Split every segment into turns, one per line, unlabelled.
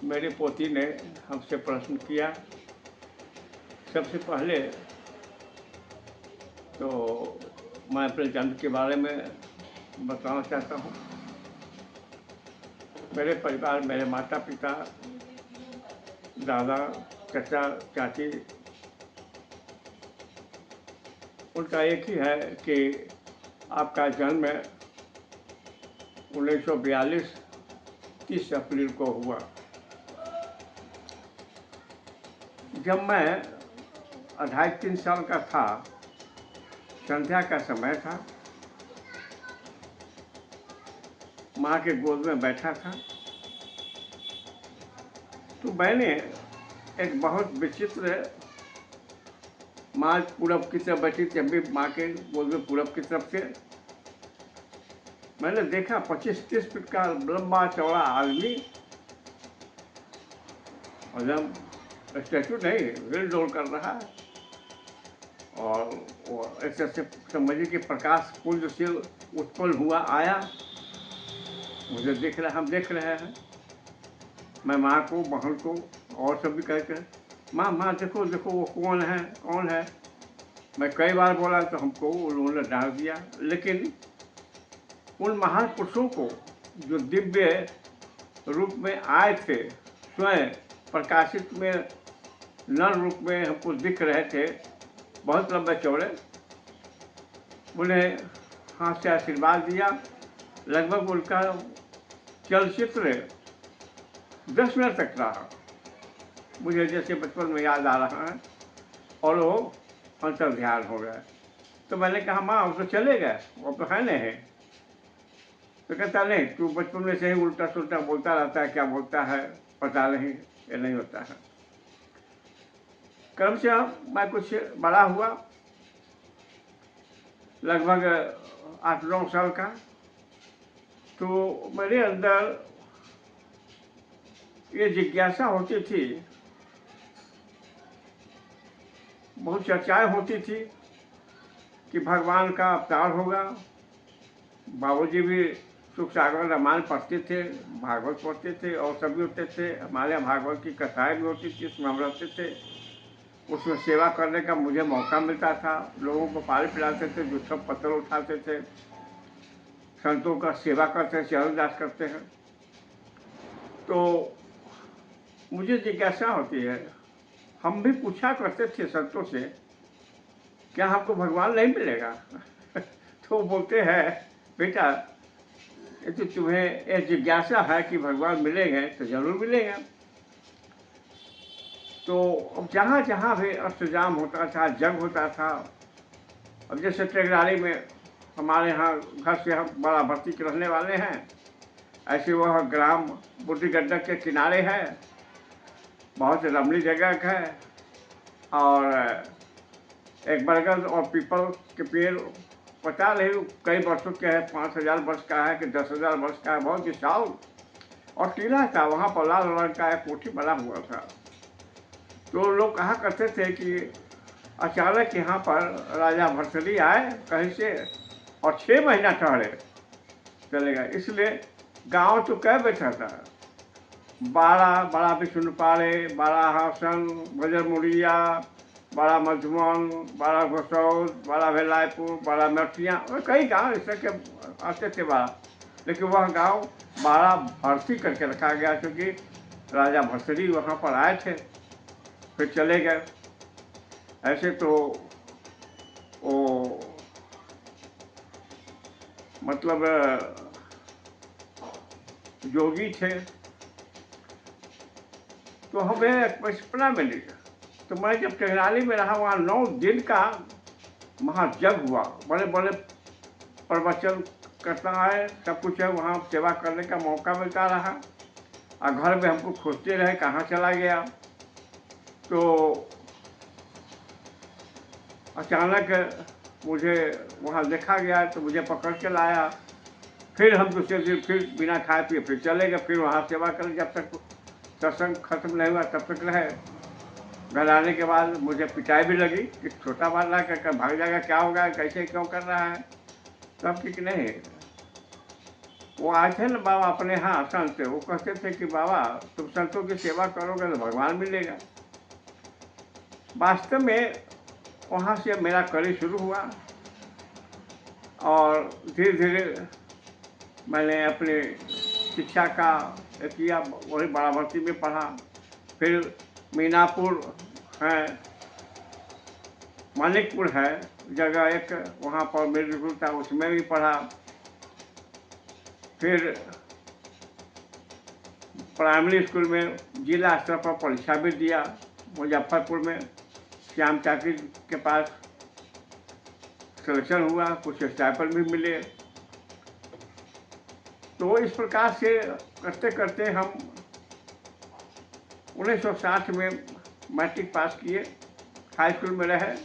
मेरी पोती ने हमसे प्रश्न किया। सबसे पहले तो मैं अपने जन्म के बारे में बताना चाहता हूँ। मेरे परिवार, मेरे माता पिता, दादा, चाचा, चाची, उनका एक ही है कि आपका जन्म 1942 30 अप्रैल को हुआ। जब मैं 2.5-3 साल का था, संध्या का समय था, माँ के गोद में बैठा था, तो मैंने एक बहुत विचित्र, माँ पूरब की तरफ बैठी थी, अभी माँ के गोद में पूरब की तरफ से मैंने देखा 25-30 फीट का लंबा चौड़ा आदमी, और जब स्टैचू नहीं हिल डोल कर रहा है, और वो ऐसे ऐसे समझिए कि प्रकाश पुंज से उत्पन्न हुआ आया। मुझे देख रहा, हम देख रहे हैं, मैं माँ को, बहन को और सब भी कहते हैं, माँ माँ देखो देखो वो कौन है कौन है। मैं कई बार बोला तो हमको उन्होंने डांट दिया। लेकिन उन महान पुरुषों को जो दिव्य रूप में आए थे, स्वयं प्रकाशित में नर रूप में हमको दिख रहे थे, बहुत लंबे चौड़े, उन्हें हाथ से आशीर्वाद दिया। लगभग उनका चलचित्र 10 मिनट तक रहा, मुझे जैसे बचपन में याद आ रहा है, और वो अंतर ध्यान हो गया। तो मैंने कहा माँ वो तो चले गए, वो तो है नहीं। तो कहता नहीं, तू बचपन में से ही उल्टा सुल्टा बोलता रहता है, क्या बोलता है पता नहीं, ये नहीं होता है। क्रम से मैं कुछ बड़ा हुआ, लगभग 8-9 साल का, तो मेरे अंदर ये जिज्ञासा होती थी, बहुत चर्चाएं होती थी कि भगवान का अवतार होगा। बाबूजी भी सुख सागर रामायण पढ़ते थे, भागवत पढ़ते थे, और सभी होते थे। हमारे यहाँ भागवत की कथाएं भी होती थी, उसमें हम रहते थे। उसमें सेवा करने का मुझे मौका मिलता था, लोगों को पानी पिलाते थे, जो सब पत्थर उठाते थे, संतों का सेवा करते हैं, चरण दास करते हैं। तो मुझे जिज्ञासा होती है, हम भी पूछा करते थे संतों से, क्या हमको भगवान नहीं मिलेगा? तो बोलते हैं बेटा, ये तो तुम्हें ये जिज्ञासा है कि भगवान मिलेंगे तो जरूर मिलेंगे। तो अब जहाँ जहाँ भी अष्टजाम होता था, जग होता था, अब जैसे टेगरारी में हमारे यहाँ घर से हम बड़ा भर्ती के रहने वाले हैं, ऐसे वह ग्राम बूढ़ी गंडक के किनारे है, बहुत रमणीय जगह है, और एक बरगद और पीपल के पेड़, पता नहीं कई वर्षों के है, 5000 वर्ष का है कि 10,000 वर्ष का है, बहुत विशाल, और टीला था, वहाँ पर लाल रंग का एक कोठी बना हुआ था। तो लोग कहा करते थे कि अचानक यहाँ पर राजा भर्तृहरि आए कहीं से, और 6 महीना ठहरे चले गए। इसलिए गांव तो कह बैठा था, बड़ा विष्णुपाले, बड़ा हासन, बजर मुड़िया, बड़ा मधुबन, बड़ा घोसौल, बड़ा भेलायपुर, बड़ा मटिया, और कई गांव इस तरह के आते थे बड़ा। लेकिन वह गांव बड़ा भर्ती करके रखा गया, क्योंकि राजा भर्तृहरि वहाँ पर आए थे, फिर चले गए। ऐसे तो वो मतलब योगी थे। तो हमें बचपना मिली, तो मैं जब टेहरानी में रहा, वहाँ 9 दिन का महायज्ञ हुआ, बड़े बड़े प्रवचन करता है, सब कुछ है, वहाँ सेवा करने का मौका मिलता रहा, और घर में हमको खोजते रहे कहाँ चला गया। तो अचानक मुझे वहाँ देखा गया, तो मुझे पकड़ के लाया। फिर हम दूसरे दिन फिर बिना खाए पिए फिर चले गए, फिर वहाँ सेवा करें, जब तक सत्संग खत्म नहीं हुआ तब तक रहे। घर आने के बाद मुझे पिटाई भी लगी कि छोटा बाला कर भाग जाएगा, क्या होगा, कैसे क्यों कर रहा है, सब ठीक नहीं। वो आए थे ना बाबा अपने यहाँ संत, वो कहते थे कि बाबा तुम संतों की सेवा करोगे तो भगवान मिलेगा। वास्तव में वहाँ से मेरा कड़ी शुरू हुआ और धीरे धीरे मैंने अपनी शिक्षा का किया, वही बाराबंकी में पढ़ा, फिर मीनापुर है, मानिकपुर है जगह एक, वहाँ पर मिडिल स्कूल था, उसमें भी पढ़ा। फिर प्राइमरी स्कूल में जिला स्तर पर परीक्षा भी दिया मुजफ्फरपुर में, श्याम चाकी के पास सिलेक्शन हुआ, कुछ स्टाइपेंड भी मिले। तो इस प्रकार से करते करते हम 1960 में मैट्रिक पास किए, हाई स्कूल में रहे,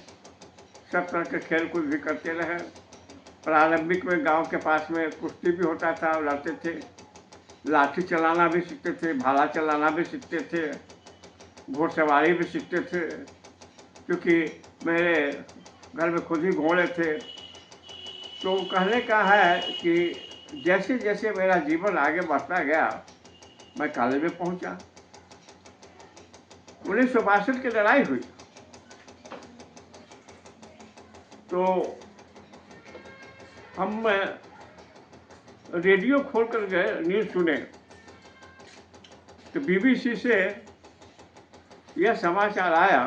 सब तरह के खेल कूद भी करते रहे। प्रारंभिक में गांव के पास में कुश्ती भी होता था, लड़ते थे, लाठी चलाना भी सीखते थे, भाला चलाना भी सीखते थे, घोड़सवारी भी सीखते थे, क्योंकि मेरे घर में खुद ही घोड़े थे। तो कहने का है कि जैसे जैसे मेरा जीवन आगे बढ़ता गया, मैं कॉलेज में पहुंचा। 1962 की लड़ाई हुई तो हम रेडियो खोल कर गए, न्यूज़ सुने तो बीबीसी से यह समाचार आया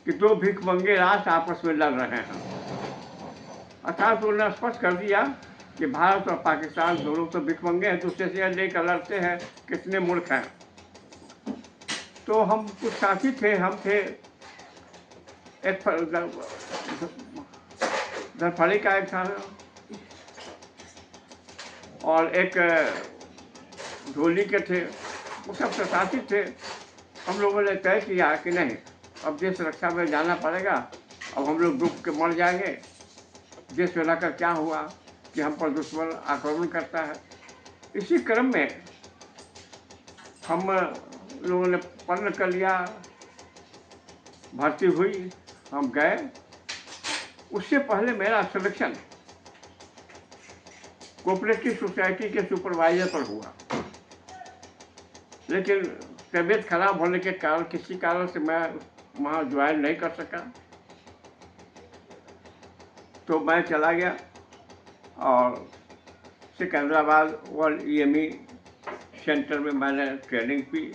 कि दो भिखमंगे राष्ट्र आपस में लड़ रहे हैं। अर्थात उन्होंने स्पष्ट कर दिया कि भारत और पाकिस्तान दोनों तो भिखमंगे हैं, दूसरे से लेकर लड़ते हैं, कितने मूर्ख हैं। तो हम कुछ साथी थे, हम थे एक धरफड़ी का एक था और एक ढोली के थे, वो सब साथी थे। हम लोगों ने तय किया कि नहीं, अब देश रक्षा में जाना पड़ेगा, अब हम लोग डूब के मर जाएंगे। देश में रहकर क्या हुआ कि हम पर दुश्मन आक्रमण करता है। इसी क्रम में हम लोगों ने पढ़ कर लिया, भर्ती हुई, हम गए। उससे पहले मेरा सिलेक्शन कोऑपरेटिव सोसाइटी के सुपरवाइजर पर हुआ, लेकिन तबीयत खराब होने के कारण किसी कारण से मैं वहाँ ज्वाइन नहीं कर सका। तो मैं चला गया और सिकंदराबाद वर्ल्ड EME सेंटर में मैंने ट्रेनिंग की।